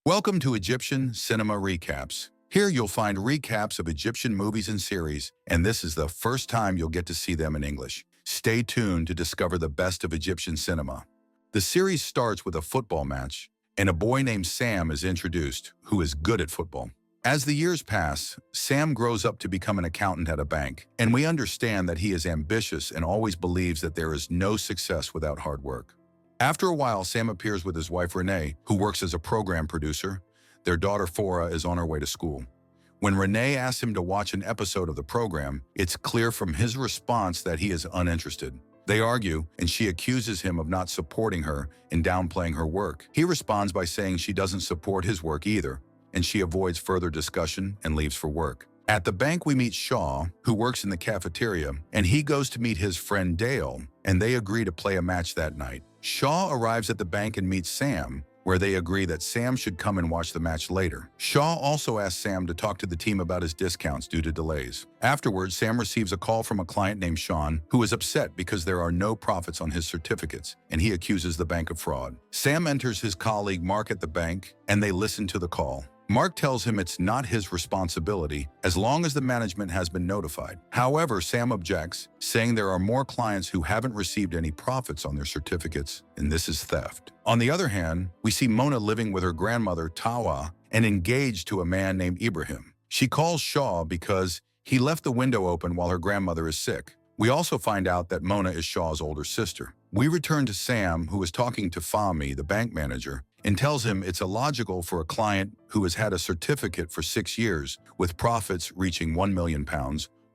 Welcome to Egyptian Cinema Recaps. Here you'll find recaps of Egyptian movies and series, and this is the first time you'll get to see them in English. Stay tuned to discover the best of Egyptian cinema. The series starts with a football match, and a boy named Sam is introduced, who is good at football. As the years pass, Sam grows up to become an accountant at a bank, and we understand that he is ambitious and always believes that there is no success without hard work. After a while, Sam appears with his wife Renee, who works as a program producer. Their daughter Fora is on her way to school. When Renee asks him to watch an episode of the program, it's clear from his response that he is uninterested. They argue, and she accuses him of not supporting her and downplaying her work. He responds by saying she doesn't support his work either, and she avoids further discussion and leaves for work. At the bank, we meet Shaw, who works in the cafeteria, and he goes to meet his friend Dale, and they agree to play a match that night. Shaw arrives at the bank and meets Sam, where they agree that Sam should come and watch the match later. Shaw also asks Sam to talk to the team about his discounts due to delays. Afterwards, Sam receives a call from a client named Sean, who is upset because there are no profits on his certificates, and he accuses the bank of fraud. Sam enters his colleague Mark at the bank, and they listen to the call. Mark tells him it's not his responsibility as long as the management has been notified. However, Sam objects, saying there are more clients who haven't received any profits on their certificates, and this is theft. On the other hand, we see Mona living with her grandmother, Tawa, and engaged to a man named Ibrahim. She calls Shaw because he left the window open while her grandmother is sick. We also find out that Mona is Shaw's older sister. We return to Sam, who is talking to Fahmy, the bank manager, and tells him it's illogical for a client who has had a certificate for 6 years with profits reaching £1 million,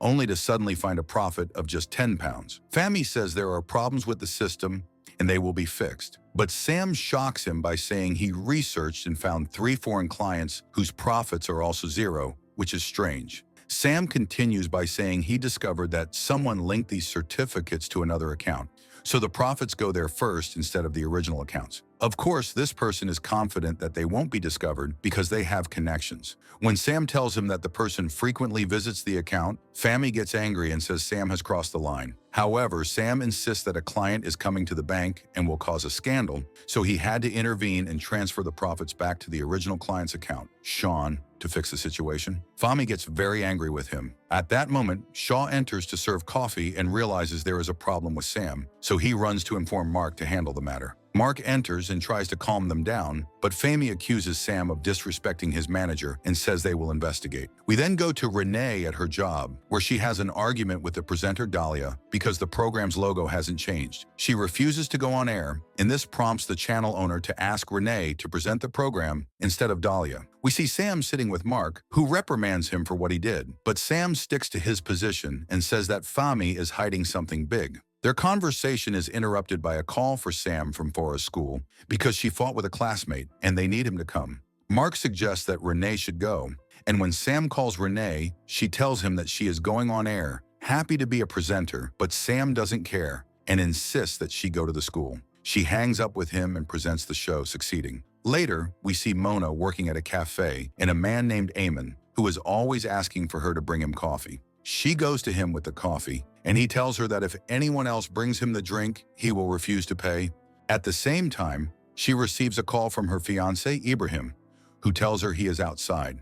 only to suddenly find a profit of just £10. Fahmy says there are problems with the system and they will be fixed. But Sam shocks him by saying he researched and found 3 foreign clients whose profits are also zero, which is strange. Sam continues by saying he discovered that someone linked these certificates to another account, so the profits go there first instead of the original accounts. Of course, this person is confident that they won't be discovered because they have connections. When Sam tells him that the person frequently visits the account, Fahmy gets angry and says Sam has crossed the line. However, Sam insists that a client is coming to the bank and will cause a scandal, so he had to intervene and transfer the profits back to the original client's account, Sean, to fix the situation. Fahmy gets very angry with him. At that moment, Shaw enters to serve coffee and realizes there is a problem with Sam, so he runs to inform Mark to handle the matter. Mark enters and tries to calm them down, but Fahmy accuses Sam of disrespecting his manager and says they will investigate. We then go to Renee at her job, where she has an argument with the presenter Dahlia because the program's logo hasn't changed. She refuses to go on air, and this prompts the channel owner to ask Renee to present the program instead of Dahlia. We see Sam sitting with Mark, who reprimands him for what he did, but Sam sticks to his position and says that Fahmy is hiding something big. Their conversation is interrupted by a call for Sam from Fora's school because she fought with a classmate and they need him to come. Mark suggests that Renee should go, and when Sam calls Renee, she tells him that she is going on air, happy to be a presenter, but Sam doesn't care and insists that she go to the school. She hangs up with him and presents the show, succeeding. Later, we see Mona working at a cafe and a man named Eamon, who is always asking for her to bring him coffee. She goes to him with the coffee, and he tells her that if anyone else brings him the drink, he will refuse to pay. At the same time, she receives a call from her fiancé, Ibrahim, who tells her he is outside.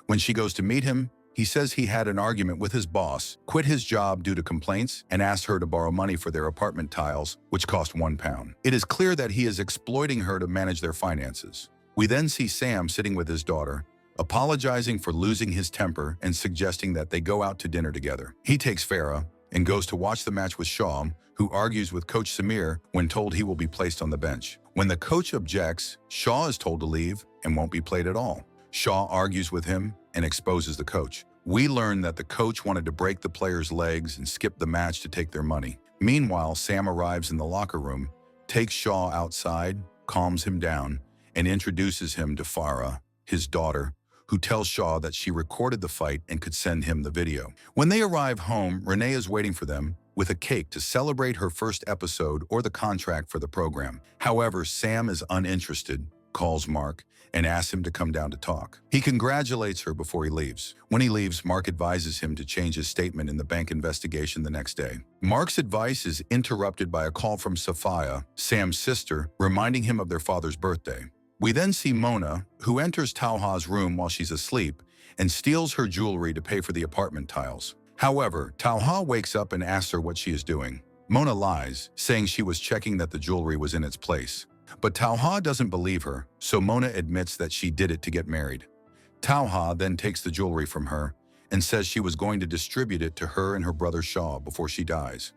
When she goes to meet him, he says he had an argument with his boss, quit his job due to complaints, and asked her to borrow money for their apartment tiles, which cost £1. It is clear that he is exploiting her to manage their finances. We then see Sam sitting with his daughter, apologizing for losing his temper and suggesting that they go out to dinner together. He takes Farah and goes to watch the match with Shaw, who argues with Coach Samir when told he will be placed on the bench. When the coach objects, Shaw is told to leave and won't be played at all. Shaw argues with him and exposes the coach. We learn that the coach wanted to break the players' legs and skip the match to take their money. Meanwhile, Sam arrives in the locker room, takes Shaw outside, calms him down, and introduces him to Farah, his daughter, who tells Shaw that she recorded the fight and could send him the video. When they arrive home, Renee is waiting for them with a cake to celebrate her first episode or the contract for the program. However, Sam is uninterested, calls Mark, and asks him to come down to talk. He congratulates her before he leaves. When he leaves, Mark advises him to change his statement in the bank investigation the next day. Mark's advice is interrupted by a call from Sci-Fi, Sam's sister, reminding him of their father's birthday. We then see Mona, who enters Talha's room while she's asleep and steals her jewelry to pay for the apartment tiles. However, Talha wakes up and asks her what she is doing. Mona lies, saying she was checking that the jewelry was in its place. But Talha doesn't believe her, so Mona admits that she did it to get married. Talha then takes the jewelry from her and says she was going to distribute it to her and her brother Shaw before she dies.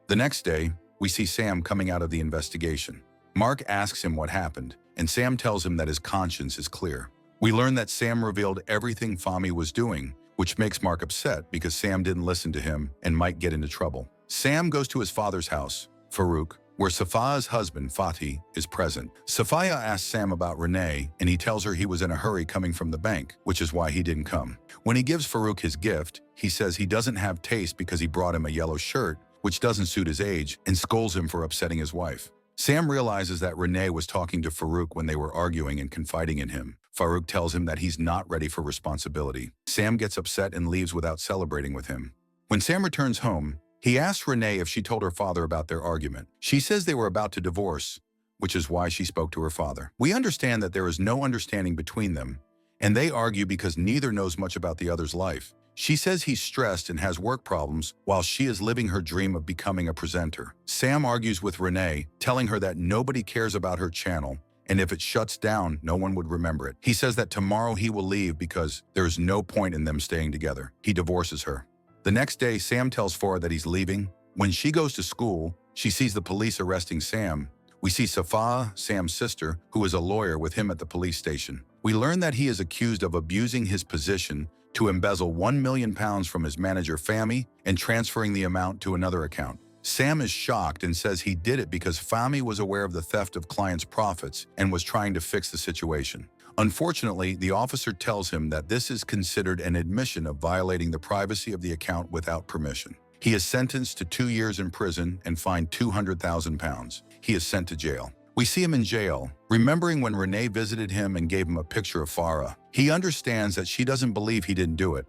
The next day, we see Sam coming out of the investigation. Mark asks him what happened, and Sam tells him that his conscience is clear. We learn that Sam revealed everything Fahmy was doing, which makes Mark upset because Sam didn't listen to him and might get into trouble. Sam goes to his father's house, Farouk, where Safia's husband, Fatih, is present. Safia asks Sam about Renee, and he tells her he was in a hurry coming from the bank, which is why he didn't come. When he gives Farouk his gift, he says he doesn't have taste because he brought him a yellow shirt, which doesn't suit his age, and scolds him for upsetting his wife. Sam realizes that Renee was talking to Farouk when they were arguing and confiding in him. Farouk tells him that he's not ready for responsibility. Sam gets upset and leaves without celebrating with him. When Sam returns home, he asks Renee if she told her father about their argument. She says they were about to divorce, which is why she spoke to her father. We understand that there is no understanding between them, and they argue because neither knows much about the other's life. She says he's stressed and has work problems while she is living her dream of becoming a presenter. Sam argues with Renee, telling her that nobody cares about her channel, and if it shuts down, no one would remember it. He says that tomorrow he will leave because there is no point in them staying together. He divorces her. The next day, Sam tells Farah that he's leaving. When she goes to school, she sees the police arresting Sam. We see Safa, Sam's sister, who is a lawyer, with him at the police station. We learn that he is accused of abusing his position to embezzle £1 million from his manager Fahmy and transferring the amount to another account. Sam is shocked and says he did it because Fahmy was aware of the theft of clients' profits and was trying to fix the situation. Unfortunately, the officer tells him that this is considered an admission of violating the privacy of the account without permission. He is sentenced to 2 years in prison and fined £200,000. He is sent to jail. We see him in jail, remembering when Renee visited him and gave him a picture of Farah. He understands that she doesn't believe he didn't do it.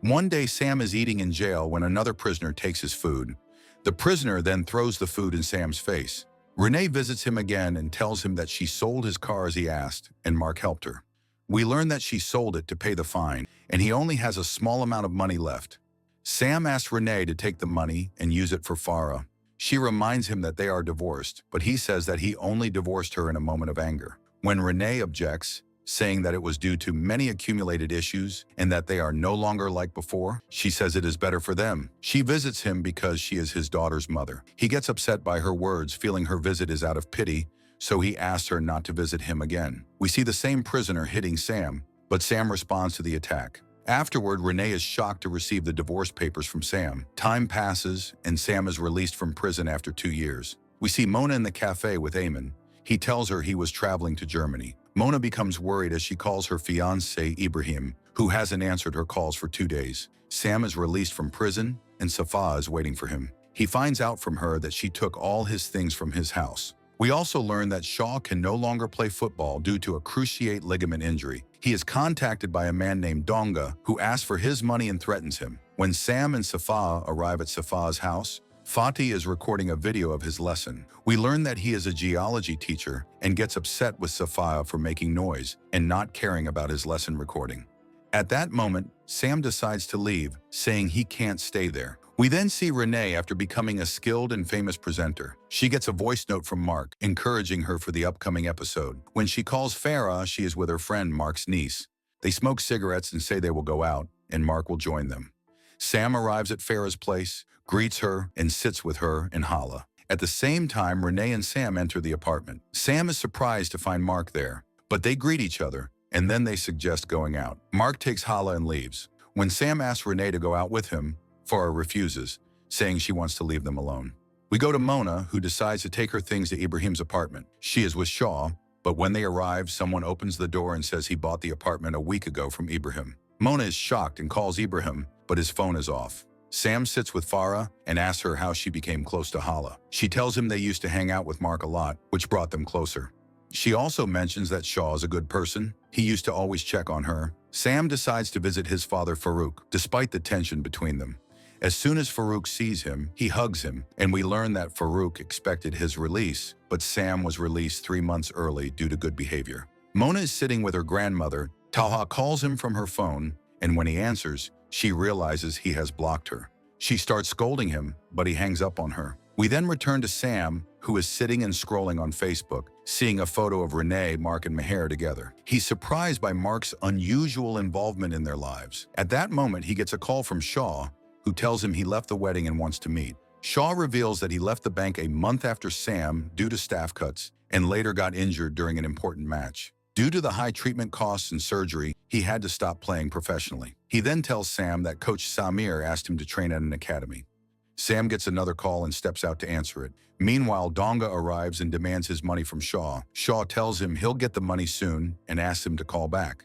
One day, Sam is eating in jail when another prisoner takes his food. The prisoner then throws the food in Sam's face. Renee visits him again and tells him that she sold his car as he asked, and Mark helped her. We learn that she sold it to pay the fine, and he only has a small amount of money left. Sam asks Renee to take the money and use it for Farah. She reminds him that they are divorced, but he says that he only divorced her in a moment of anger. When Renee objects, saying that it was due to many accumulated issues and that they are no longer like before, she says it is better for them. She visits him because she is his daughter's mother. He gets upset by her words, feeling her visit is out of pity, so he asks her not to visit him again. We see the same prisoner hitting Sam, but Sam responds to the attack. Afterward, Renee is shocked to receive the divorce papers from Sam. Time passes, and Sam is released from prison after 2 years. We see Mona in the cafe with Ayman. He tells her he was traveling to Germany. Mona becomes worried as she calls her fiancé Ibrahim, who hasn't answered her calls for 2 days. Sam is released from prison, and Safa is waiting for him. He finds out from her that she took all his things from his house. We also learn that Shaw can no longer play football due to a cruciate ligament injury. He is contacted by a man named Donga, who asks for his money and threatens him. When Sam and Safa arrive at Safa's house, Fatih is recording a video of his lesson. We learn that he is a geology teacher and gets upset with Safa for making noise and not caring about his lesson recording. At that moment, Sam decides to leave, saying he can't stay there. We then see Renee after becoming a skilled and famous presenter. She gets a voice note from Mark, encouraging her for the upcoming episode. When she calls Farah, she is with her friend Mark's niece. They smoke cigarettes and say they will go out, and Mark will join them. Sam arrives at Farah's place, greets her, and sits with her and Hala. At the same time, Renee and Sam enter the apartment. Sam is surprised to find Mark there, but they greet each other, and then they suggest going out. Mark takes Hala and leaves. When Sam asks Renee to go out with him, Farah refuses, saying she wants to leave them alone. We go to Mona, who decides to take her things to Ibrahim's apartment. She is with Shaw, but when they arrive, someone opens the door and says he bought the apartment a week ago from Ibrahim. Mona is shocked and calls Ibrahim, but his phone is off. Sam sits with Farah and asks her how she became close to Hala. She tells him they used to hang out with Mark a lot, which brought them closer. She also mentions that Shaw is a good person. He used to always check on her. Sam decides to visit his father Farouk, despite the tension between them. As soon as Farouk sees him, he hugs him, and we learn that Farouk expected his release, but Sam was released 3 months early due to good behavior. Mona is sitting with her grandmother. Taha calls him from her phone, and when he answers, she realizes he has blocked her. She starts scolding him, but he hangs up on her. We then return to Sam, who is sitting and scrolling on Facebook, seeing a photo of Renee, Mark, and Meher together. He's surprised by Mark's unusual involvement in their lives. At that moment, he gets a call from Shaw, who tells him he left the wedding and wants to meet. Shaw reveals that he left the bank a month after Sam due to staff cuts and later got injured during an important match. Due to the high treatment costs and surgery, he had to stop playing professionally. He then tells Sam that Coach Samir asked him to train at an academy. Sam gets another call and steps out to answer it. Meanwhile, Donga arrives and demands his money from Shaw. Shaw tells him he'll get the money soon and asks him to call back.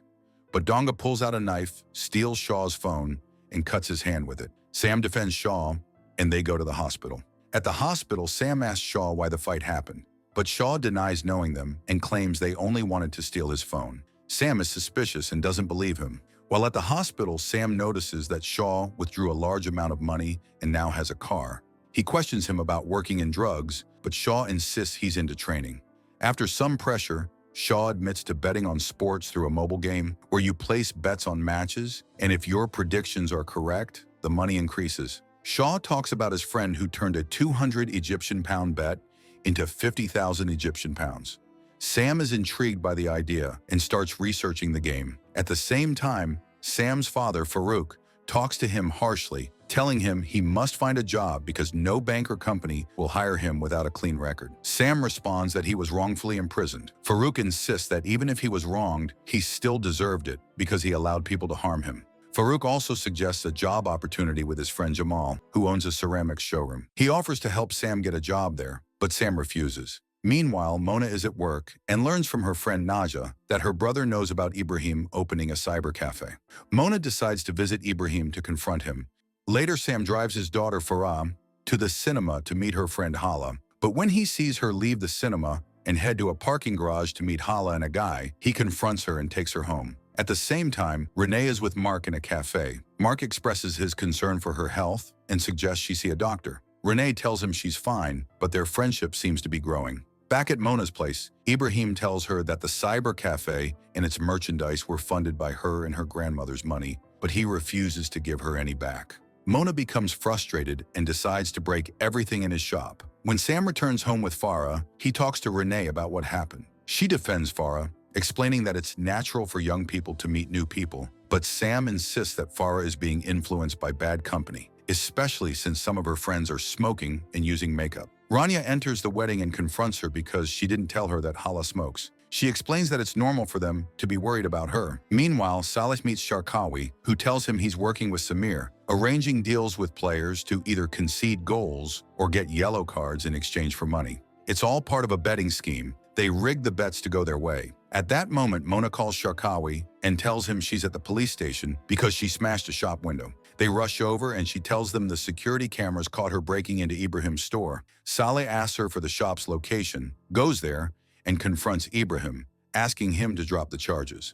But Donga pulls out a knife, steals Shaw's phone, and cuts his hand with it. Sam defends Shaw, and they go to the hospital. At the hospital, Sam asks Shaw why the fight happened, but Shaw denies knowing them and claims they only wanted to steal his phone. Sam is suspicious and doesn't believe him. While at the hospital, Sam notices that Shaw withdrew a large amount of money and now has a car. He questions him about working in drugs, but Shaw insists he's into training. After some pressure, Shaw admits to betting on sports through a mobile game where you place bets on matches, and if your predictions are correct, the money increases. Shaw talks about his friend who turned a 200 Egyptian pound bet into 50,000 Egyptian pounds. Sam is intrigued by the idea and starts researching the game. At the same time, Sam's father, Farouk, talks to him harshly, telling him he must find a job because no bank or company will hire him without a clean record. Sam responds that he was wrongfully imprisoned. Farouk insists that even if he was wronged, he still deserved it because he allowed people to harm him. Farouk also suggests a job opportunity with his friend Jamal, who owns a ceramics showroom. He offers to help Sam get a job there, but Sam refuses. Meanwhile, Mona is at work and learns from her friend Naja that her brother knows about Ibrahim opening a cyber cafe. Mona decides to visit Ibrahim to confront him. Later, Sam drives his daughter Farah to the cinema to meet her friend Hala, but when he sees her leave the cinema and head to a parking garage to meet Hala and a guy, he confronts her and takes her home. At the same time, Renee is with Mark in a cafe. Mark expresses his concern for her health and suggests she see a doctor. Renee tells him she's fine, but their friendship seems to be growing. Back at Mona's place, Ibrahim tells her that the cyber cafe and its merchandise were funded by her and her grandmother's money, but he refuses to give her any back. Mona becomes frustrated and decides to break everything in his shop. When Sam returns home with Farah, he talks to Renee about what happened. She defends Farah, explaining that it's natural for young people to meet new people, but Sam insists that Farah is being influenced by bad company, especially since some of her friends are smoking and using makeup. Rania enters the wedding and confronts her because she didn't tell her that Hala smokes. She explains that it's normal for them to be worried about her. Meanwhile, Saleh meets Sharkawi, who tells him he's working with Samir, arranging deals with players to either concede goals or get yellow cards in exchange for money. It's all part of a betting scheme. They rig the bets to go their way. At that moment, Mona calls Sharkawi and tells him she's at the police station because she smashed a shop window. They rush over and she tells them the security cameras caught her breaking into Ibrahim's store. Saleh asks her for the shop's location, goes there, and confronts Ibrahim, asking him to drop the charges.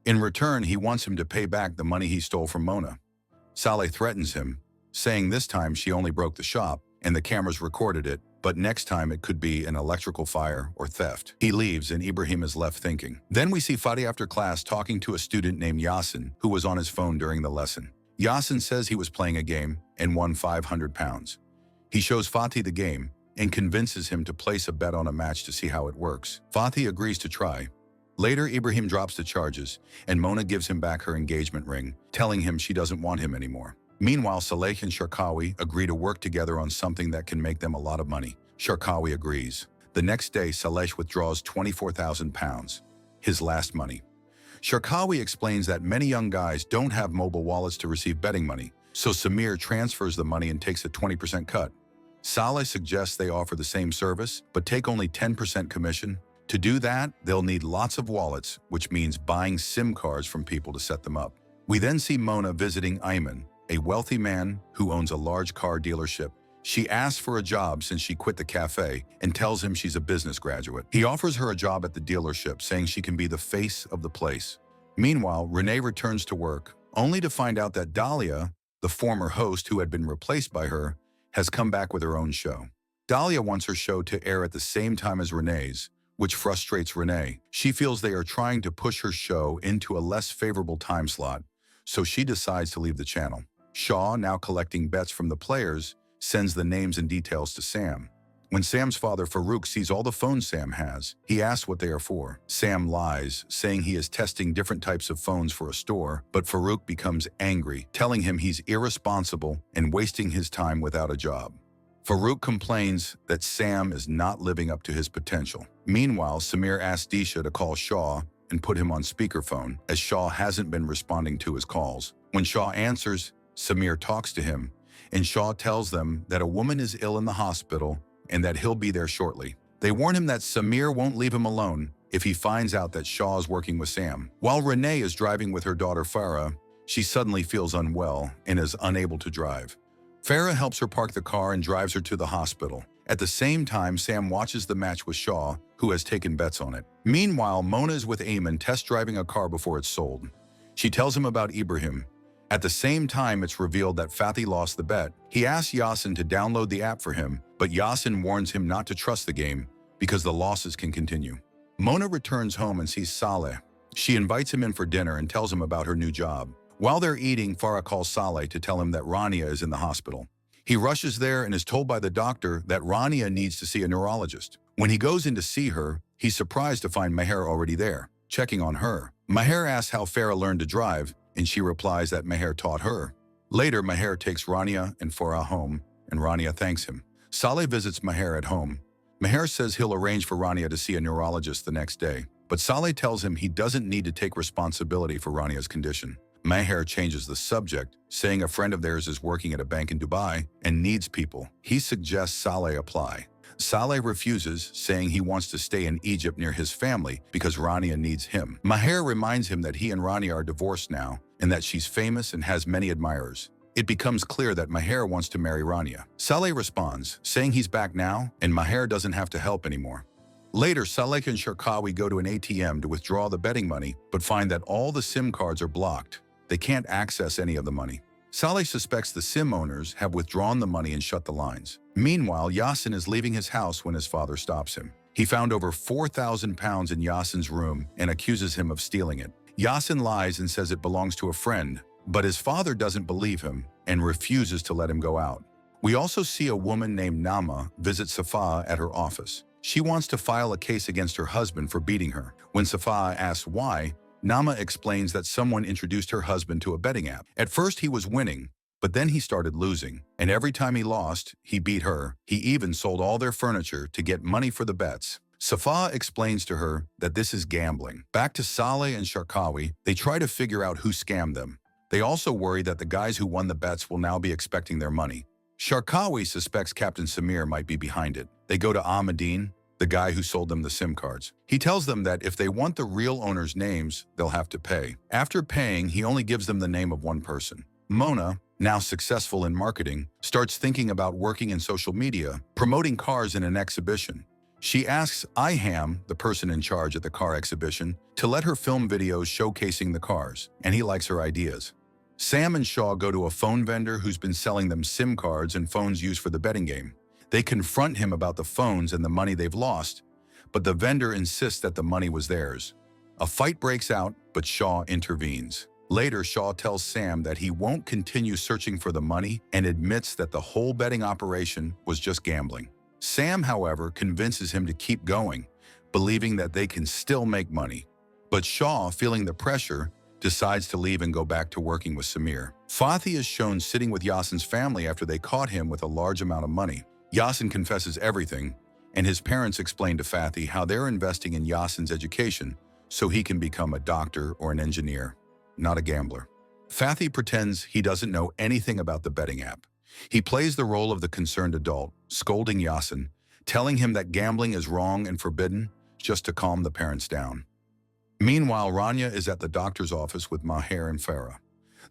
In return, he wants him to pay back the money he stole from Mona. Saleh threatens him, saying this time she only broke the shop and the cameras recorded it, but next time it could be an electrical fire or theft. He leaves and Ibrahim is left thinking. Then we see Fatih after class talking to a student named Yasin, who was on his phone during the lesson. Yasin says he was playing a game and won 500 pounds. He shows Fatih the game and convinces him to place a bet on a match to see how it works. Fatih agrees to try. Later, Ibrahim drops the charges, and Mona gives him back her engagement ring, telling him she doesn't want him anymore. Meanwhile, Saleh and Sharkawi agree to work together on something that can make them a lot of money. Sharkawi agrees. The next day, Saleh withdraws 24,000 pounds, his last money. Sharkawi explains that many young guys don't have mobile wallets to receive betting money, so Samir transfers the money and takes a 20% cut. Saleh suggests they offer the same service, but take only 10% commission. To do that, they'll need lots of wallets, which means buying SIM cards from people to set them up. We then see Mona visiting Ayman, a wealthy man who owns a large car dealership. She asks for a job since she quit the cafe and tells him she's a business graduate. He offers her a job at the dealership, saying she can be the face of the place. Meanwhile, Renee returns to work, only to find out that Dahlia, the former host who had been replaced by her, has come back with her own show. Dahlia wants her show to air at the same time as Renee's, which frustrates Renee. She feels they are trying to push her show into a less favorable time slot, so she decides to leave the channel. Shaw, now collecting bets from the players, sends the names and details to Sam. When Sam's father, Farouk, sees all the phones Sam has, he asks what they are for. Sam lies, saying he is testing different types of phones for a store, but Farouk becomes angry, telling him he's irresponsible and wasting his time without a job. Farouk complains that Sam is not living up to his potential. Meanwhile, Samir asks Disha to call Shaw and put him on speakerphone, as Shaw hasn't been responding to his calls. When Shaw answers, Samir talks to him, and Shaw tells them that a woman is ill in the hospital and that he'll be there shortly. They warn him that Samir won't leave him alone if he finds out that Shaw is working with Sam. While Renee is driving with her daughter Farah, she suddenly feels unwell and is unable to drive. Farah helps her park the car and drives her to the hospital. At the same time, Sam watches the match with Shaw, who has taken bets on it. Meanwhile, Mona is with Ayman test driving a car before it's sold. She tells him about Ibrahim. At the same time, it's revealed that Fatih lost the bet. He asks Yasin to download the app for him, but Yasin warns him not to trust the game because the losses can continue. Mona returns home and sees Saleh. She invites him in for dinner and tells him about her new job. While they're eating, Farah calls Saleh to tell him that Rania is in the hospital. He rushes there and is told by the doctor that Rania needs to see a neurologist. When he goes in to see her, he's surprised to find Meher already there, checking on her. Meher asks how Farah learned to drive, and she replies that Meher taught her. Later, Meher takes Rania and Farah home, and Rania thanks him. Saleh visits Meher at home. Meher says he'll arrange for Rania to see a neurologist the next day, but Saleh tells him he doesn't need to take responsibility for Rania's condition. Meher changes the subject, saying a friend of theirs is working at a bank in Dubai and needs people. He suggests Saleh apply. Saleh refuses, saying he wants to stay in Egypt near his family because Rania needs him. Meher reminds him that he and Rania are divorced now and that she's famous and has many admirers. It becomes clear that Meher wants to marry Rania. Saleh responds, saying he's back now and Meher doesn't have to help anymore. Later, Saleh and Sharkawi go to an ATM to withdraw the betting money, but find that all the SIM cards are blocked. They can't access any of the money. Saleh suspects the SIM owners have withdrawn the money and shut the lines. Meanwhile, Yasin is leaving his house when his father stops him. He found over 4,000 pounds in Yasin's room and accuses him of stealing it. Yasin lies and says it belongs to a friend, but his father doesn't believe him and refuses to let him go out. We also see a woman named Nama visit Safa at her office. She wants to file a case against her husband for beating her. When Safa asks why, Nama explains that someone introduced her husband to a betting app. At first he was winning, but then he started losing, and every time he lost, he beat her. He even sold all their furniture to get money for the bets. Safa explains to her that this is gambling. Back to Saleh and Sharkawi, they try to figure out who scammed them. They also worry that the guys who won the bets will now be expecting their money. Sharkawi suspects Captain Samir might be behind it. They go to Ahmadine, the guy who sold them the SIM cards. He tells them that if they want the real owners' names, they'll have to pay. After paying, he only gives them the name of one person. Mona, now successful in marketing, starts thinking about working in social media, promoting cars in an exhibition. She asks Iham, the person in charge at the car exhibition, to let her film videos showcasing the cars, and he likes her ideas. Sam and Shaw go to a phone vendor who's been selling them SIM cards and phones used for the betting game. They confront him about the phones and the money they've lost, but the vendor insists that the money was theirs. A fight breaks out, but Shaw intervenes. Later, Shaw tells Sam that he won't continue searching for the money and admits that the whole betting operation was just gambling. Sam, however, convinces him to keep going, believing that they can still make money. But Shaw, feeling the pressure, decides to leave and go back to working with Samir. Fatih is shown sitting with Yasin's family after they caught him with a large amount of money. Yasin confesses everything, and his parents explain to Fatih how they're investing in Yasin's education so he can become a doctor or an engineer, not a gambler. Fatih pretends he doesn't know anything about the betting app. He plays the role of the concerned adult, scolding Yasin, telling him that gambling is wrong and forbidden, just to calm the parents down. Meanwhile, Rania is at the doctor's office with Meher and Farah.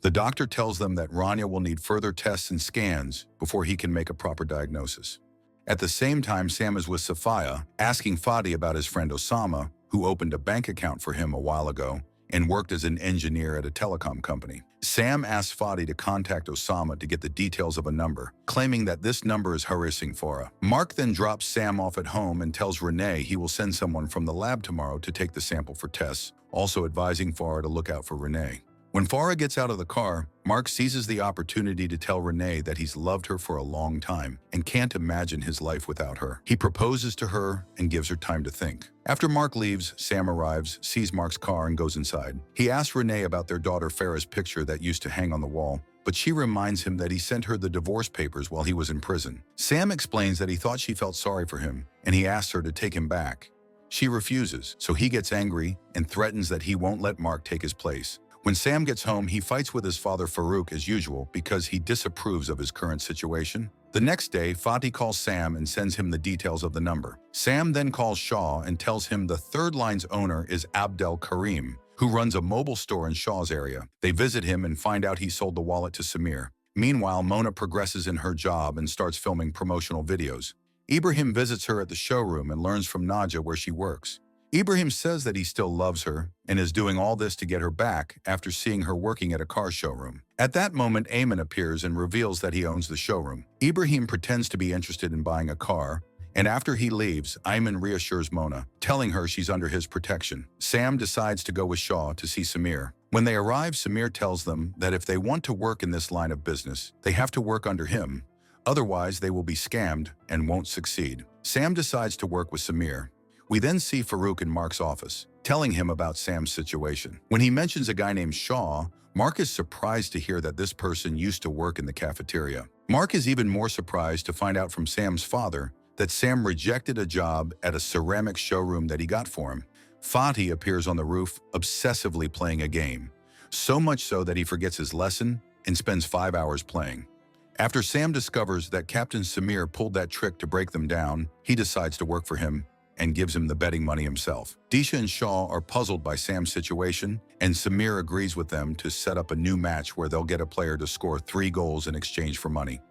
The doctor tells them that Rania will need further tests and scans before he can make a proper diagnosis. At the same time, Sam is with Safia, asking Fadi about his friend Osama, who opened a bank account for him a while ago, and worked as an engineer at a telecom company. Sam asks Fadi to contact Osama to get the details of a number, claiming that this number is harassing Farah. Mark then drops Sam off at home and tells Renee he will send someone from the lab tomorrow to take the sample for tests, also advising Farah to look out for Renee. When Farah gets out of the car, Mark seizes the opportunity to tell Renee that he's loved her for a long time and can't imagine his life without her. He proposes to her and gives her time to think. After Mark leaves, Sam arrives, sees Mark's car, and goes inside. He asks Renee about their daughter Farah's picture that used to hang on the wall, but she reminds him that he sent her the divorce papers while he was in prison. Sam explains that he thought she felt sorry for him, and he asks her to take him back. She refuses, so he gets angry and threatens that he won't let Mark take his place. When Sam gets home, he fights with his father Farouk as usual because he disapproves of his current situation. The next day, Fati calls Sam and sends him the details of the number. Sam then calls Shaw and tells him the third line's owner is Abdel Karim, who runs a mobile store in Shaw's area. They visit him and find out he sold the wallet to Samir. Meanwhile, Mona progresses in her job and starts filming promotional videos. Ibrahim visits her at the showroom and learns from Naja where she works. Ibrahim says that he still loves her and is doing all this to get her back after seeing her working at a car showroom. At that moment, Ayman appears and reveals that he owns the showroom. Ibrahim pretends to be interested in buying a car, and after he leaves, Ayman reassures Mona, telling her she's under his protection. Sam decides to go with Shaw to see Samir. When they arrive, Samir tells them that if they want to work in this line of business, they have to work under him. Otherwise, they will be scammed and won't succeed. Sam decides to work with Samir. We then see Farouk in Mark's office, telling him about Sam's situation. When he mentions a guy named Shaw, Mark is surprised to hear that this person used to work in the cafeteria. Mark is even more surprised to find out from Sam's father that Sam rejected a job at a ceramics showroom that he got for him. Fatih appears on the roof, obsessively playing a game, so much so that he forgets his lesson and spends 5 hours playing. After Sam discovers that Captain Samir pulled that trick to break them down, he decides to work for him and gives him the betting money himself. Disha and Shaw are puzzled by Sam's situation, and Samir agrees with them to set up a new match where they'll get a player to score 3 goals in exchange for money.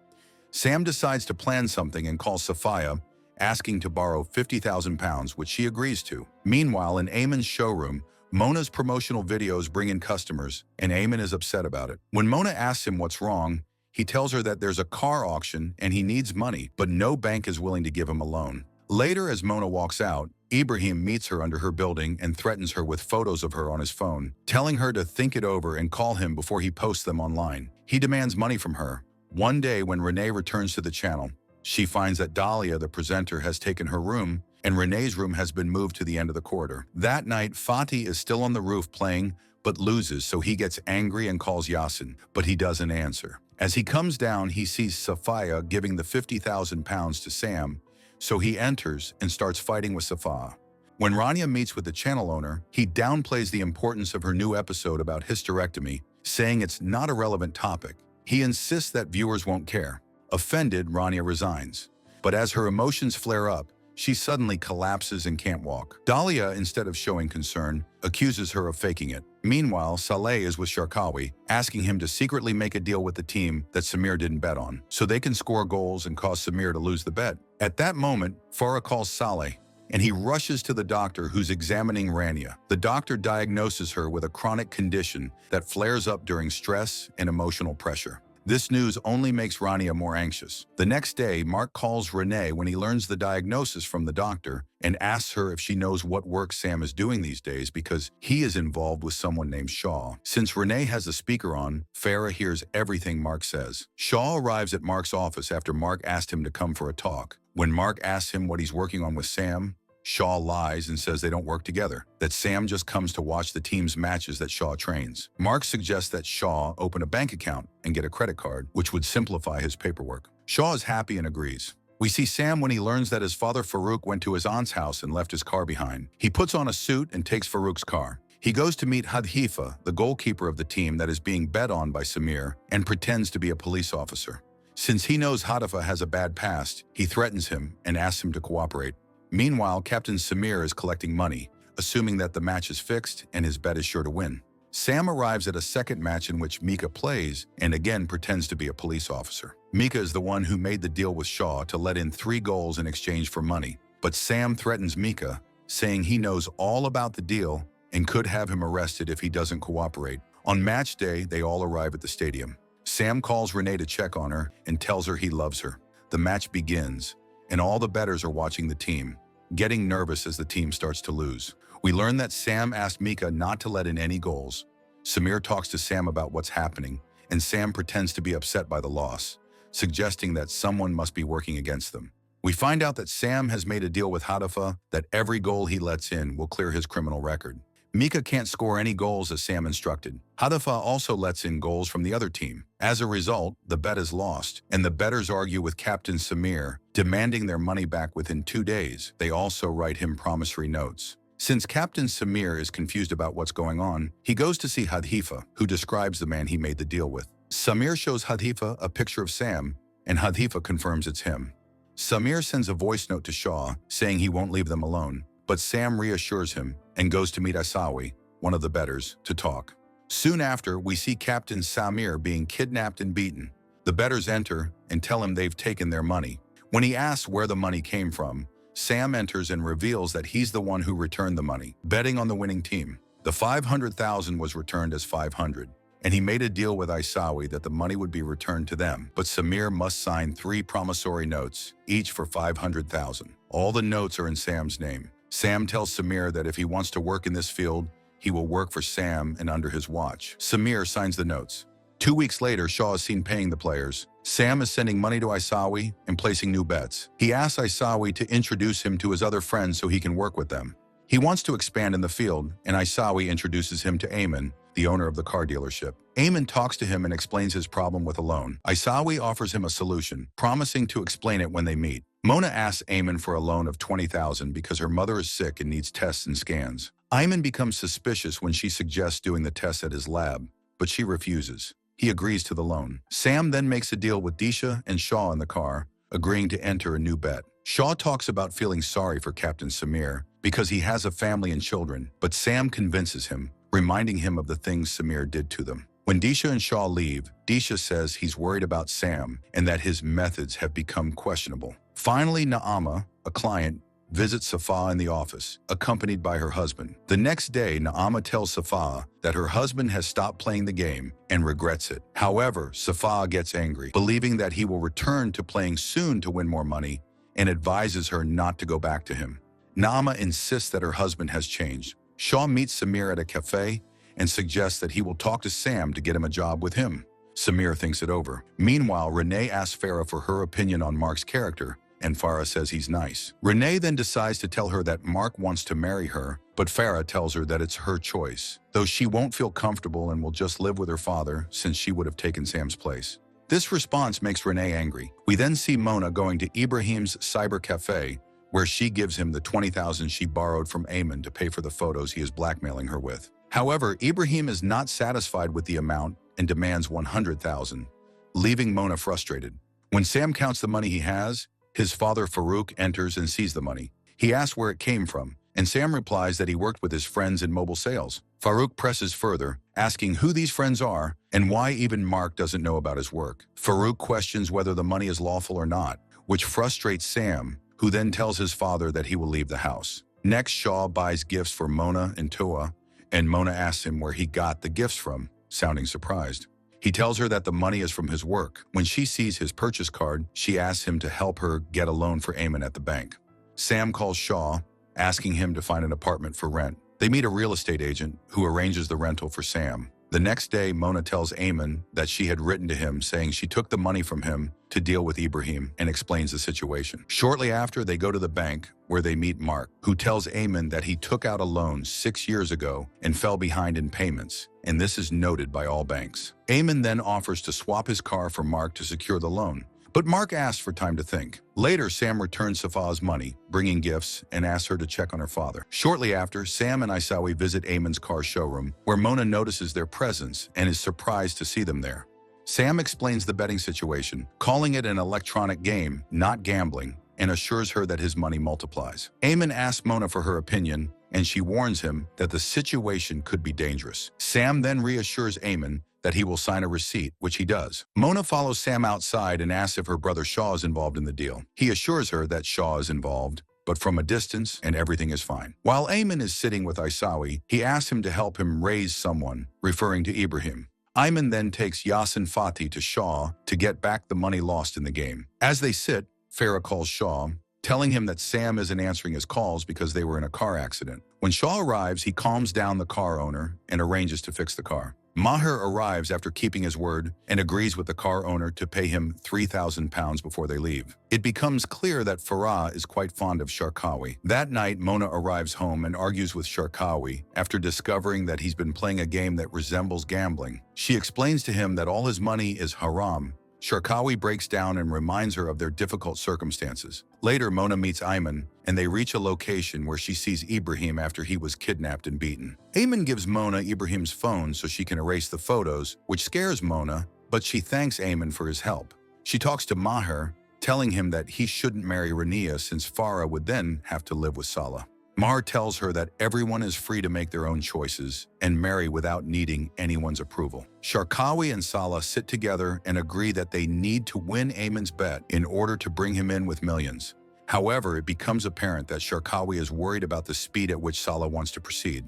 Sam decides to plan something and calls Safia, asking to borrow £50,000, which she agrees to. Meanwhile, in Ayman's showroom, Mona's promotional videos bring in customers, and Ayman is upset about it. When Mona asks him what's wrong, he tells her that there's a car auction and he needs money, but no bank is willing to give him a loan. Later, as Mona walks out, Ibrahim meets her under her building and threatens her with photos of her on his phone, telling her to think it over and call him before he posts them online. He demands money from her. One day, when Renee returns to the channel, she finds that Dahlia, the presenter, has taken her room, and Renee's room has been moved to the end of the corridor. That night, Fatih is still on the roof playing, but loses, so he gets angry and calls Yasin, but he doesn't answer. As he comes down, he sees Safia giving the £50,000 to Sam, so he enters and starts fighting with Safa. When Rania meets with the channel owner, he downplays the importance of her new episode about hysterectomy, saying it's not a relevant topic. He insists that viewers won't care. Offended, Rania resigns. But as her emotions flare up, she suddenly collapses and can't walk. Dahlia, instead of showing concern, accuses her of faking it. Meanwhile, Saleh is with Sharkawi, asking him to secretly make a deal with the team that Samir didn't bet on, so they can score goals and cause Samir to lose the bet. At that moment, Farah calls Saleh, and he rushes to the doctor who's examining Rania. The doctor diagnoses her with a chronic condition that flares up during stress and emotional pressure. This news only makes Rania more anxious. The next day, Mark calls Renee when he learns the diagnosis from the doctor and asks her if she knows what work Sam is doing these days because he is involved with someone named Shaw. Since Renee has the speaker on, Farah hears everything Mark says. Shaw arrives at Mark's office after Mark asked him to come for a talk. When Mark asks him what he's working on with Sam, Shaw lies and says they don't work together, that Sam just comes to watch the team's matches that Shaw trains. Mark suggests that Shaw open a bank account and get a credit card, which would simplify his paperwork. Shaw is happy and agrees. We see Sam when he learns that his father Farouk went to his aunt's house and left his car behind. He puts on a suit and takes Farouk's car. He goes to meet Hadhifa, the goalkeeper of the team that is being bet on by Samir, and pretends to be a police officer. Since he knows Hadhifa has a bad past, he threatens him and asks him to cooperate. Meanwhile, Captain Samir is collecting money, assuming that the match is fixed and his bet is sure to win. Sam arrives at a second match in which Mika plays and again pretends to be a police officer. Mika is the one who made the deal with Shaw to let in 3 goals in exchange for money, but Sam threatens Mika, saying he knows all about the deal and could have him arrested if he doesn't cooperate. On match day, they all arrive at the stadium. Sam calls Renee to check on her and tells her he loves her. The match begins, and all the bettors are watching the team, getting nervous as the team starts to lose. We learn that Sam asked Mika not to let in any goals. Samir talks to Sam about what's happening, and Sam pretends to be upset by the loss, suggesting that someone must be working against them. We find out that Sam has made a deal with Hadafa that every goal he lets in will clear his criminal record. Mika can't score any goals as Sam instructed. Hadafa also lets in goals from the other team. As a result, the bet is lost, and the bettors argue with Captain Samir, demanding their money back within 2 days. They also write him promissory notes. Since Captain Samir is confused about what's going on, he goes to see Hadifa, who describes the man he made the deal with. Samir shows Hadifa a picture of Sam, and Hadifa confirms it's him. Samir sends a voice note to Shaw, saying he won't leave them alone, but Sam reassures him and goes to meet Isawi, one of the bettors, to talk. Soon after, we see Captain Samir being kidnapped and beaten. The bettors enter and tell him they've taken their money. When he asks where the money came from, Sam enters and reveals that he's the one who returned the money, betting on the winning team. The 500,000 was returned as 500, and he made a deal with Isawi that the money would be returned to them, but Samir must sign 3 promissory notes, each for 500,000. All the notes are in Sam's name. Sam tells Samir that if he wants to work in this field, he will work for Sam and under his watch. Samir signs the notes. 2 weeks later, Shaw is seen paying the players. Sam is sending money to Isawi and placing new bets. He asks Isawi to introduce him to his other friends so he can work with them. He wants to expand in the field, and Isawi introduces him to Ayman, the owner of the car dealership. Ayman talks to him and explains his problem with a loan. Isawi offers him a solution, promising to explain it when they meet. Mona asks Ayman for a loan of 20,000 because her mother is sick and needs tests and scans. Ayman becomes suspicious when she suggests doing the tests at his lab, but she refuses. He agrees to the loan. Sam then makes a deal with Disha and Shaw in the car, agreeing to enter a new bet. Shaw talks about feeling sorry for Captain Samir because he has a family and children, but Sam convinces him, reminding him of the things Samir did to them. When Disha and Shaw leave, Disha says he's worried about Sam and that his methods have become questionable. Finally, Naama, a client, visits Safa in the office, accompanied by her husband. The next day, Naama tells Safa that her husband has stopped playing the game and regrets it. However, Safa gets angry, believing that he will return to playing soon to win more money, and advises her not to go back to him. Naama insists that her husband has changed. Shaw meets Samir at a cafe and suggests that he will talk to Sam to get him a job with him. Samir thinks it over. Meanwhile, Renee asks Farah for her opinion on Mark's character, and Farah says he's nice. Renee then decides to tell her that Mark wants to marry her, but Farah tells her that it's her choice, though she won't feel comfortable and will just live with her father since she would have taken Sam's place. This response makes Renee angry. We then see Mona going to Ibrahim's cyber cafe, where she gives him the 20,000 she borrowed from Ayman to pay for the photos he is blackmailing her with. However, Ibrahim is not satisfied with the amount and demands 100,000, leaving Mona frustrated. When Sam counts the money he has, his father Farouk enters and sees the money. He asks where it came from, and Sam replies that he worked with his friends in mobile sales. Farouk presses further, asking who these friends are and why even Mark doesn't know about his work. Farouk questions whether the money is lawful or not, which frustrates Sam, who then tells his father that he will leave the house. Next, Shaw buys gifts for Mona and Tua, and Mona asks him where he got the gifts from, sounding surprised. He tells her that the money is from his work. When she sees his purchase card, she asks him to help her get a loan for Ayman at the bank. Sam calls Shaw, asking him to find an apartment for rent. They meet a real estate agent who arranges the rental for Sam. The next day, Mona tells Ayman that she had written to him saying she took the money from him to deal with Ibrahim and explains the situation. Shortly after, they go to the bank where they meet Mark, who tells Ayman that he took out a loan 6 years ago and fell behind in payments, and this is noted by all banks. Ayman then offers to swap his car for Mark to secure the loan, but Mark asks for time to think. Later, Sam returns Safa's money, bringing gifts, and asks her to check on her father. Shortly after, Sam and Isawi visit Ayman's car showroom, where Mona notices their presence and is surprised to see them there. Sam explains the betting situation, calling it an electronic game, not gambling, and assures her that his money multiplies. Ayman asks Mona for her opinion, and she warns him that the situation could be dangerous. Sam then reassures Ayman that he will sign a receipt, which he does. Mona follows Sam outside and asks if her brother Shaw is involved in the deal. He assures her that Shaw is involved, but from a distance and everything is fine. While Ayman is sitting with Isawi, he asks him to help him raise someone, referring to Ibrahim. Ayman then takes Yasin Fatih to Shaw to get back the money lost in the game. As they sit, Farah calls Shaw, telling him that Sam isn't answering his calls because they were in a car accident. When Shaw arrives, he calms down the car owner and arranges to fix the car. Maher arrives after keeping his word and agrees with the car owner to pay him £3,000 before they leave. It becomes clear that Farah is quite fond of Sharkawi. That night, Mona arrives home and argues with Sharkawi after discovering that he's been playing a game that resembles gambling. She explains to him that all his money is haram. Sharkawi breaks down and reminds her of their difficult circumstances. Later, Mona meets Ayman, and they reach a location where she sees Ibrahim after he was kidnapped and beaten. Ayman gives Mona Ibrahim's phone so she can erase the photos, which scares Mona, but she thanks Ayman for his help. She talks to Maher, telling him that he shouldn't marry Rania since Farah would then have to live with Salah. Maher tells her that everyone is free to make their own choices and marry without needing anyone's approval. Sharkawi and Salah sit together and agree that they need to win Ayman's bet in order to bring him in with millions. However, it becomes apparent that Sharkawi is worried about the speed at which Salah wants to proceed.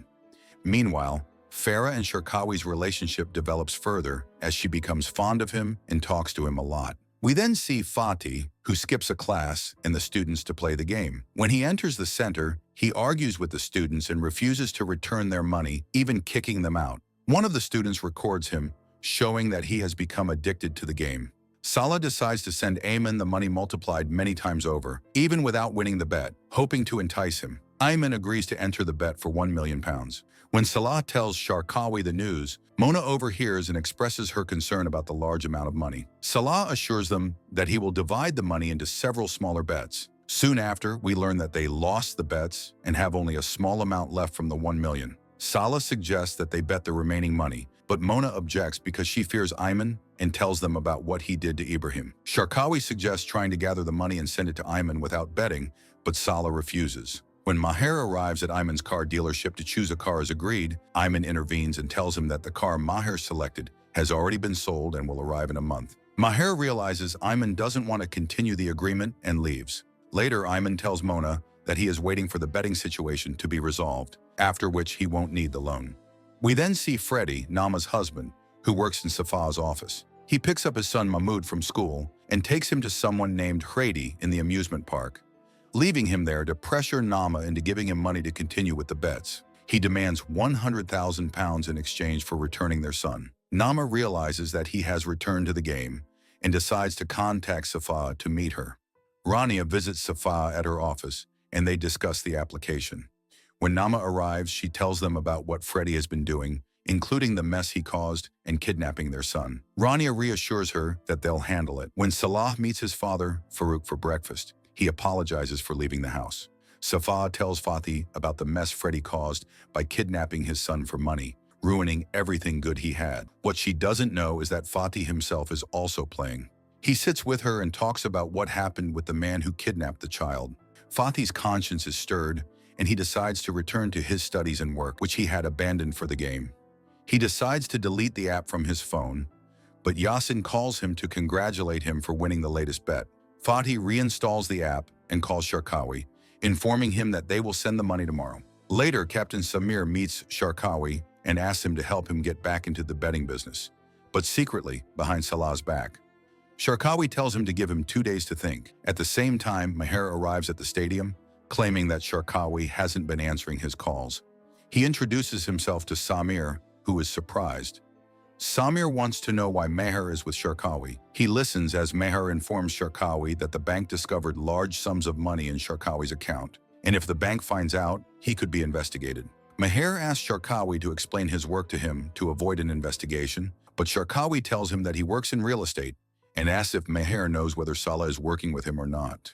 Meanwhile, Farah and Sharkawi's relationship develops further as she becomes fond of him and talks to him a lot. We then see Fatih, who skips a class, and the students to play the game. When he enters the center, he argues with the students and refuses to return their money, even kicking them out. One of the students records him, showing that he has become addicted to the game. Salah decides to send Ayman the money multiplied many times over, even without winning the bet, hoping to entice him. Ayman agrees to enter the bet for £1 million. When Salah tells Sharkawi the news, Mona overhears and expresses her concern about the large amount of money. Salah assures them that he will divide the money into several smaller bets. Soon after, we learn that they lost the bets and have only a small amount left from the $1 million. Salah suggests that they bet the remaining money, but Mona objects because she fears Ayman and tells them about what he did to Ibrahim. Sharkawi suggests trying to gather the money and send it to Ayman without betting, but Salah refuses. When Maher arrives at Ayman's car dealership to choose a car as agreed, Ayman intervenes and tells him that the car Maher selected has already been sold and will arrive in a month. Maher realizes Ayman doesn't want to continue the agreement and leaves. Later, Ayman tells Mona that he is waiting for the betting situation to be resolved, after which he won't need the loan. We then see Freddie, Nama's husband, who works in Safa's office. He picks up his son Mahmoud from school and takes him to someone named Hrady in the amusement park, leaving him there to pressure Nama into giving him money to continue with the bets. He demands £100,000 in exchange for returning their son. Nama realizes that he has returned to the game and decides to contact Safa to meet her. Rania visits Safa at her office and they discuss the application. When Nama arrives, she tells them about what Freddie has been doing, including the mess he caused and kidnapping their son. Rania reassures her that they'll handle it. When Salah meets his father, Farouk, for breakfast, he apologizes for leaving the house. Safa tells Fatih about the mess Freddie caused by kidnapping his son for money, ruining everything good he had. What she doesn't know is that Fatih himself is also playing. He sits with her and talks about what happened with the man who kidnapped the child. Fatih's conscience is stirred, and he decides to return to his studies and work, which he had abandoned for the game. He decides to delete the app from his phone, but Yasin calls him to congratulate him for winning the latest bet. Fatih reinstalls the app and calls Sharkawi, informing him that they will send the money tomorrow. Later, Captain Samir meets Sharkawi and asks him to help him get back into the betting business, but secretly behind Salah's back. Sharkawi tells him to give him 2 days to think. At the same time, Maher arrives at the stadium, claiming that Sharkawi hasn't been answering his calls. He introduces himself to Samir, who is surprised. Samir wants to know why Maher is with Sharkawi. He listens as Maher informs Sharkawi that the bank discovered large sums of money in Sharkawi's account, and if the bank finds out, he could be investigated. Maher asks Sharkawi to explain his work to him to avoid an investigation, but Sharkawi tells him that he works in real estate and asks if Maher knows whether Salah is working with him or not.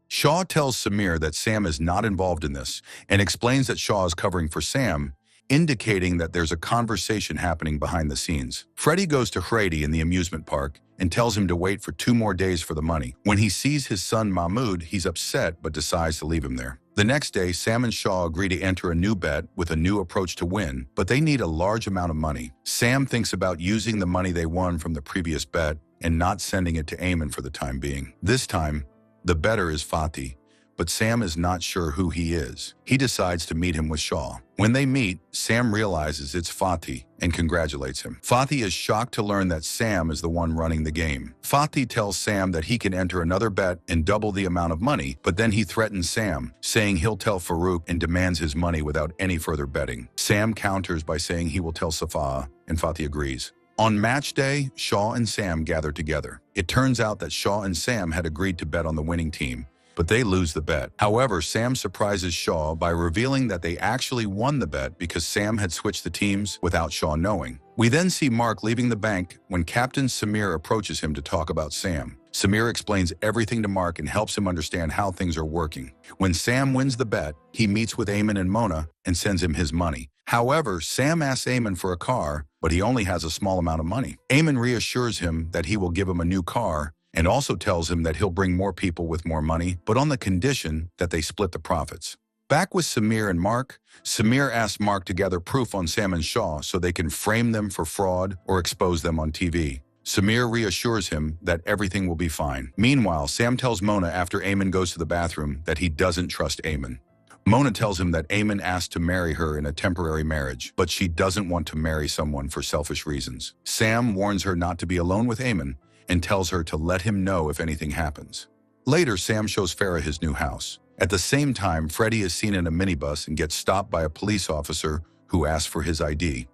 Shaw tells Samir that Sam is not involved in this and explains that Shaw is covering for Sam, indicating that there's a conversation happening behind the scenes. Freddie goes to Hrady in the amusement park and tells him to wait for 2 more days for the money. When he sees his son Mahmoud, he's upset but decides to leave him there. The next day, Sam and Shaw agree to enter a new bet with a new approach to win, but they need a large amount of money. Sam thinks about using the money they won from the previous bet and not sending it to Ayman for the time being. This time, the bettor is Fatih, but Sam is not sure who he is. He decides to meet him with Shaw. When they meet, Sam realizes it's Fatih and congratulates him. Fatih is shocked to learn that Sam is the one running the game. Fatih tells Sam that he can enter another bet and double the amount of money, but then he threatens Sam, saying he'll tell Farouk and demands his money without any further betting. Sam counters by saying he will tell Safa, and Fatih agrees. On match day, Shaw and Sam gather together. It turns out that Shaw and Sam had agreed to bet on the winning team, but they lose the bet. However, Sam surprises Shaw by revealing that they actually won the bet because Sam had switched the teams without Shaw knowing. We then see Mark leaving the bank when Captain Samir approaches him to talk about Sam. Samir explains everything to Mark and helps him understand how things are working. When Sam wins the bet, he meets with Ayman and Mona and sends him his money. However, Sam asks Ayman for a car, but he only has a small amount of money. Ayman reassures him that he will give him a new car and also tells him that he'll bring more people with more money, but on the condition that they split the profits. Back with Samir and Mark, Samir asks Mark to gather proof on Sam and Shaw so they can frame them for fraud or expose them on TV. Samir reassures him that everything will be fine. Meanwhile, Sam tells Mona after Ayman goes to the bathroom that he doesn't trust Ayman. Mona tells him that Ayman asked to marry her in a temporary marriage, but she doesn't want to marry someone for selfish reasons. Sam warns her not to be alone with Ayman and tells her to let him know if anything happens. Later, Sam shows Farah his new house. At the same time, Freddie is seen in a minibus and gets stopped by a police officer who asks for his ID.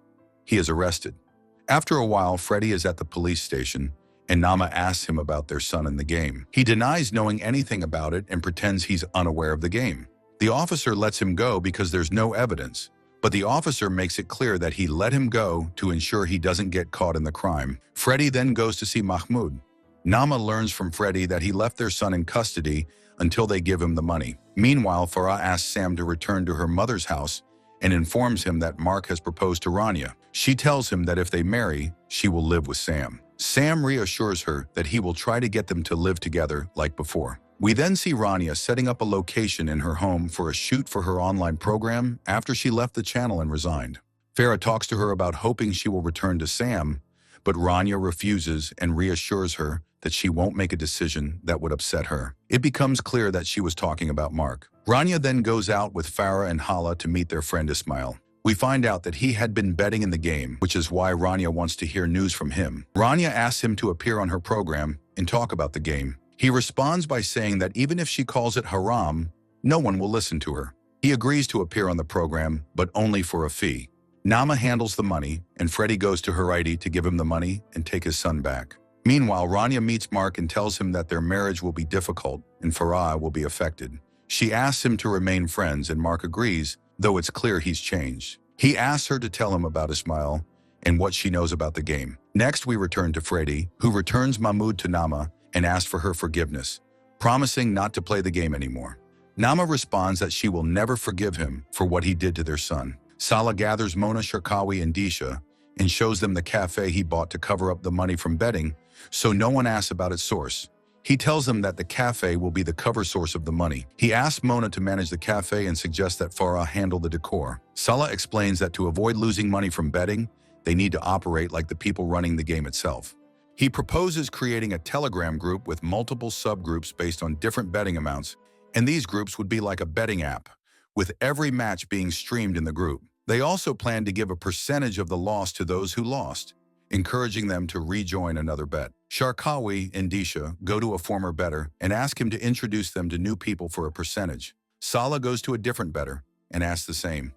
He is arrested. After a while, Freddie is at the police station, and Nama asks him about their son in the game. He denies knowing anything about it and pretends he's unaware of the game. The officer lets him go because there's no evidence, but the officer makes it clear that he let him go to ensure he doesn't get caught in the crime. Freddie then goes to see Mahmoud. Nama learns from Freddie that he left their son in custody until they give him the money. Meanwhile, Farah asks Sam to return to her mother's house and informs him that Mark has proposed to Rania. She tells him that if they marry, she will live with Sam. Sam reassures her that he will try to get them to live together like before. We then see Rania setting up a location in her home for a shoot for her online program after she left the channel and resigned. Farah talks to her about hoping she will return to Sam, but Rania refuses and reassures her that she won't make a decision that would upset her. It becomes clear that she was talking about Mark. Rania then goes out with Farah and Hala to meet their friend Ismail. We find out that he had been betting in the game, which is why Rania wants to hear news from him. Rania asks him to appear on her program and talk about the game. He responds by saying that even if she calls it haram, no one will listen to her. He agrees to appear on the program, but only for a fee. Nama handles the money, and Freddie goes to Haridi to give him the money and take his son back. Meanwhile, Rania meets Mark and tells him that their marriage will be difficult and Farah will be affected. She asks him to remain friends, and Mark agrees, though it's clear he's changed. He asks her to tell him about Ismail and what she knows about the game. Next, we return to Freddie, who returns Mahmoud to Nama and asks for her forgiveness, promising not to play the game anymore. Nama responds that she will never forgive him for what he did to their son. Salah gathers Mona, Sharkawi, and Disha and shows them the cafe he bought to cover up the money from betting, so no one asks about its source. He tells them that the cafe will be the cover source of the money. He asks Mona to manage the cafe and suggests that Farah handle the decor. Salah explains that to avoid losing money from betting, they need to operate like the people running the game itself. He proposes creating a Telegram group with multiple subgroups based on different betting amounts, and these groups would be like a betting app, with every match being streamed in the group. They also plan to give a percentage of the loss to those who lost, encouraging them to rejoin another bet. Sharkawi and Disha go to a former bettor and ask him to introduce them to new people for a percentage. Salah goes to a different bettor and asks the same.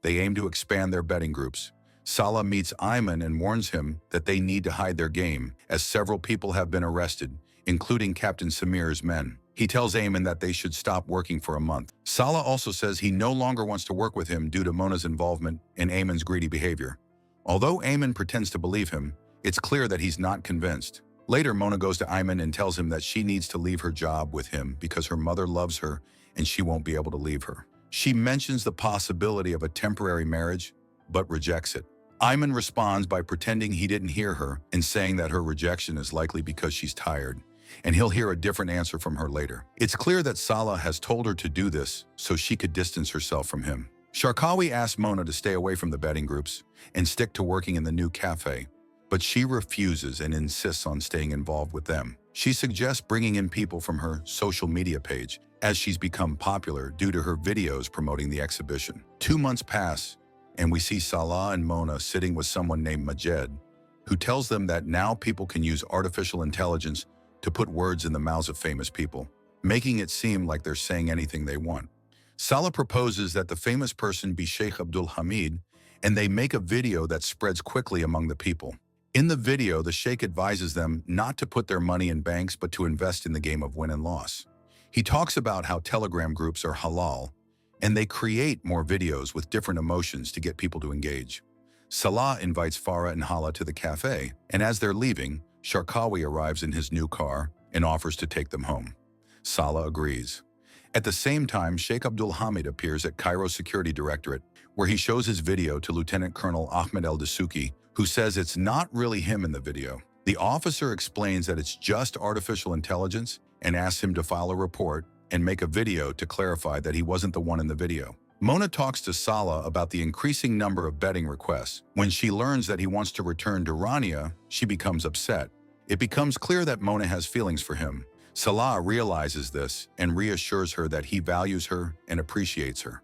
They aim to expand their betting groups. Salah meets Ayman and warns him that they need to hide their game, as several people have been arrested, including Captain Samir's men. He tells Ayman that they should stop working for a month. Salah also says he no longer wants to work with him due to Mona's involvement in Ayman's greedy behavior. Although Ayman pretends to believe him, it's clear that he's not convinced. Later, Mona goes to Ayman and tells him that she needs to leave her job with him because her mother loves her and she won't be able to leave her. She mentions the possibility of a temporary marriage, but rejects it. Ayman responds by pretending he didn't hear her and saying that her rejection is likely because she's tired, and he'll hear a different answer from her later. It's clear that Salah has told her to do this so she could distance herself from him. Sharkawi asks Mona to stay away from the betting groups and stick to working in the new cafe, but she refuses and insists on staying involved with them. She suggests bringing in people from her social media page, as she's become popular due to her videos promoting the exhibition. 2 months pass, and we see Salah and Mona sitting with someone named Majed, who tells them that now people can use artificial intelligence to put words in the mouths of famous people, making it seem like they're saying anything they want. Salah proposes that the famous person be Sheikh Abdul Hamid, and they make a video that spreads quickly among the people. In the video, the Sheikh advises them not to put their money in banks but to invest in the game of win and loss. He talks about how Telegram groups are halal, and they create more videos with different emotions to get people to engage. Salah invites Farah and Hala to the cafe, and as they're leaving, Sharkawi arrives in his new car and offers to take them home. Salah agrees. At the same time, Sheikh Abdul Hamid appears at Cairo Security Directorate, where he shows his video to Lieutenant Colonel Ahmed El-Dasuki, who says it's not really him in the video. The officer explains that it's just artificial intelligence and asks him to file a report and make a video to clarify that he wasn't the one in the video. Mona talks to Salah about the increasing number of betting requests. When she learns that he wants to return to Rania, she becomes upset. It becomes clear that Mona has feelings for him. Salah realizes this and reassures her that he values her and appreciates her.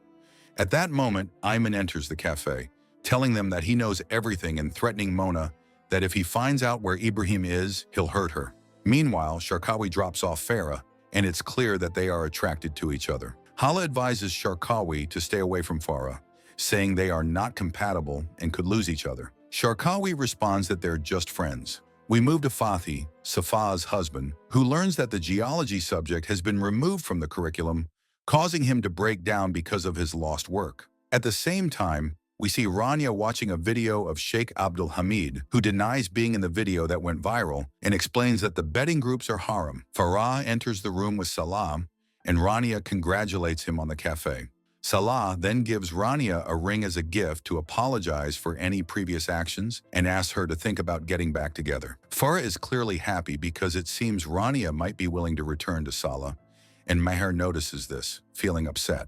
At that moment, Ayman enters the cafe, telling them that he knows everything and threatening Mona that if he finds out where Ibrahim is, he'll hurt her. Meanwhile, Sharkawi drops off Farah, and it's clear that they are attracted to each other. Hala advises Sharkawi to stay away from Farah, saying they are not compatible and could lose each other. Sharkawi responds that they're just friends. We move to Fatih, Safa's husband, who learns that the geology subject has been removed from the curriculum, causing him to break down because of his lost work. At the same time, we see Rania watching a video of Sheikh Abdul Hamid, who denies being in the video that went viral and explains that the betting groups are haram. Farah enters the room with Salam, and Rania congratulates him on the cafe. Salah then gives Rania a ring as a gift to apologize for any previous actions and asks her to think about getting back together. Farah is clearly happy because it seems Rania might be willing to return to Salah, and Maher notices this, feeling upset.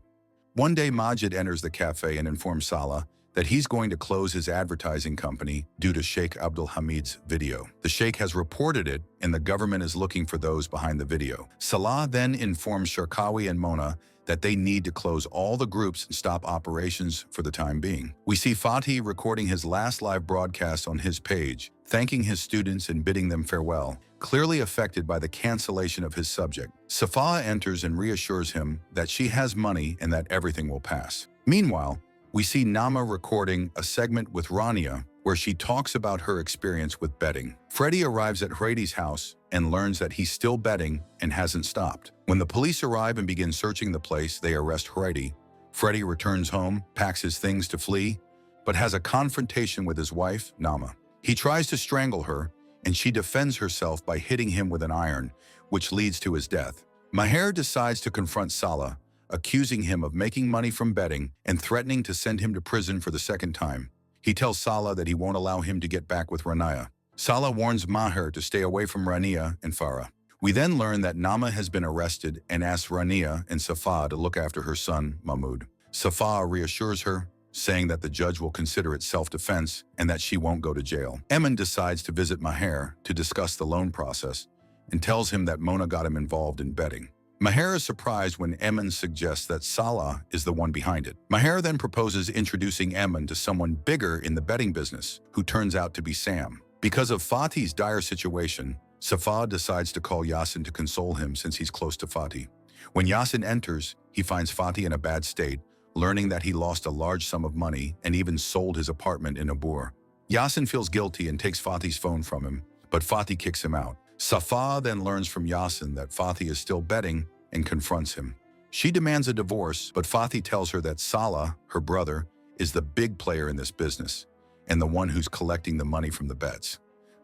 One day, Majid enters the cafe and informs Salah that he's going to close his advertising company due to Sheikh Abdul Hamid's video. The Sheikh has reported it, and the government is looking for those behind the video. Salah then informs Sharkawi and Mona that they need to close all the groups and stop operations for the time being. We see Fatih recording his last live broadcast on his page, thanking his students and bidding them farewell, clearly affected by the cancellation of his subject. Safa enters and reassures him that she has money and that everything will pass. Meanwhile, we see Nama recording a segment with Rania where she talks about her experience with betting. Freddie arrives at Brady's house and learns that he's still betting and hasn't stopped. When the police arrive and begin searching the place, they arrest Freddie. Freddie returns home, packs his things to flee, but has a confrontation with his wife, Nama. He tries to strangle her, and she defends herself by hitting him with an iron, which leads to his death. Maher decides to confront Salah, accusing him of making money from betting and threatening to send him to prison for the second time. He tells Salah that he won't allow him to get back with Rania. Salah warns Maher to stay away from Rania and Farah. We then learn that Nama has been arrested and asks Rania and Safa to look after her son, Mahmoud. Safa reassures her, saying that the judge will consider it self-defense and that she won't go to jail. Emin decides to visit Maher to discuss the loan process and tells him that Mona got him involved in betting. Maher is surprised when Emin suggests that Salah is the one behind it. Maher then proposes introducing Emin to someone bigger in the betting business, who turns out to be Sam. Because of Fatih's dire situation, Safa decides to call Yasin to console him since he's close to Fatih. When Yasin enters, he finds Fatih in a bad state, learning that he lost a large sum of money and even sold his apartment in Abur. Yasin feels guilty and takes Fatih's phone from him, but Fatih kicks him out. Safa then learns from Yasin that Fatih is still betting and confronts him. She demands a divorce, but Fatih tells her that Salah, her brother, is the big player in this business and the one who's collecting the money from the bets.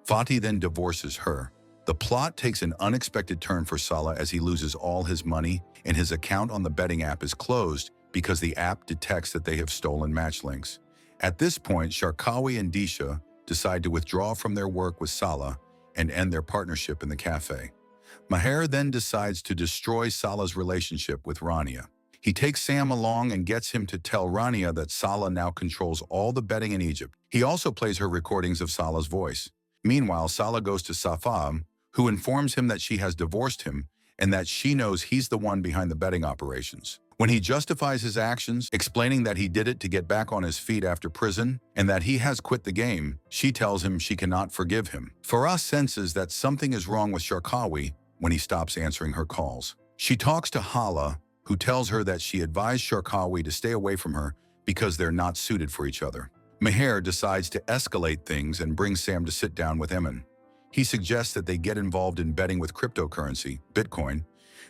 Fatih then divorces her. The plot takes an unexpected turn for Salah as he loses all his money and his account on the betting app is closed because the app detects that they have stolen match links. At this point, Sharkawi and Disha decide to withdraw from their work with Salah and end their partnership in the cafe. Maher then decides to destroy Salah's relationship with Rania. He takes Sam along and gets him to tell Rania that Salah now controls all the betting in Egypt. He also plays her recordings of Salah's voice. Meanwhile, Salah goes to Safa, who informs him that she has divorced him and that she knows he's the one behind the betting operations. When he justifies his actions, explaining that he did it to get back on his feet after prison and that he has quit the game, she tells him she cannot forgive him. Farah senses that something is wrong with Sharkawi when he stops answering her calls. She talks to Hala, who tells her that she advised Sharkawi to stay away from her because they're not suited for each other. Meher decides to escalate things and bring Sam to sit down with Emin. He suggests that they get involved in betting with cryptocurrency, Bitcoin,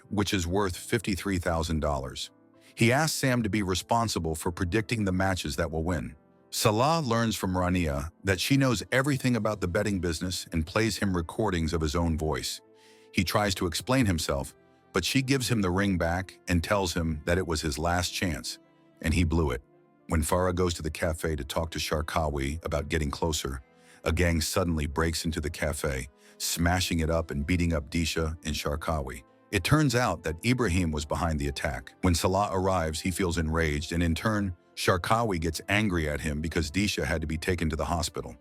which is worth $53,000. He asks Sam to be responsible for predicting the matches that will win. Salah learns from Rania that she knows everything about the betting business and plays him recordings of his own voice. He tries to explain himself, but she gives him the ring back and tells him that it was his last chance, and he blew it. When Farah goes to the cafe to talk to Sharkawi about getting closer, a gang suddenly breaks into the cafe, smashing it up and beating up Disha and Sharkawi. It turns out that Ibrahim was behind the attack. When Salah arrives, he feels enraged, and in turn, Sharkawi gets angry at him because Disha had to be taken to the hospital.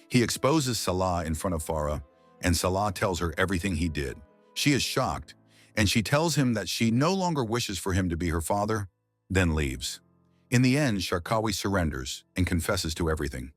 He exposes Salah in front of Farah, and Salah tells her everything he did. She is shocked, and she tells him that she no longer wishes for him to be her father, then leaves. In the end, Sharkawi surrenders and confesses to everything.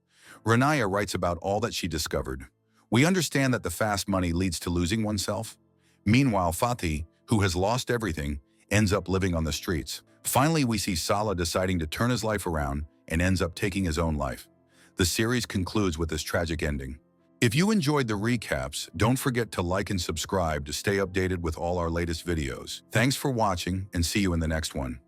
Rania writes about all that she discovered. We understand that the fast money leads to losing oneself. Meanwhile, Fatih, who has lost everything, ends up living on the streets. Finally, we see Salah deciding to turn his life around and ends up taking his own life. The series concludes with this tragic ending. If you enjoyed the recaps, don't forget to like and subscribe to stay updated with all our latest videos. Thanks for watching, and see you in the next one.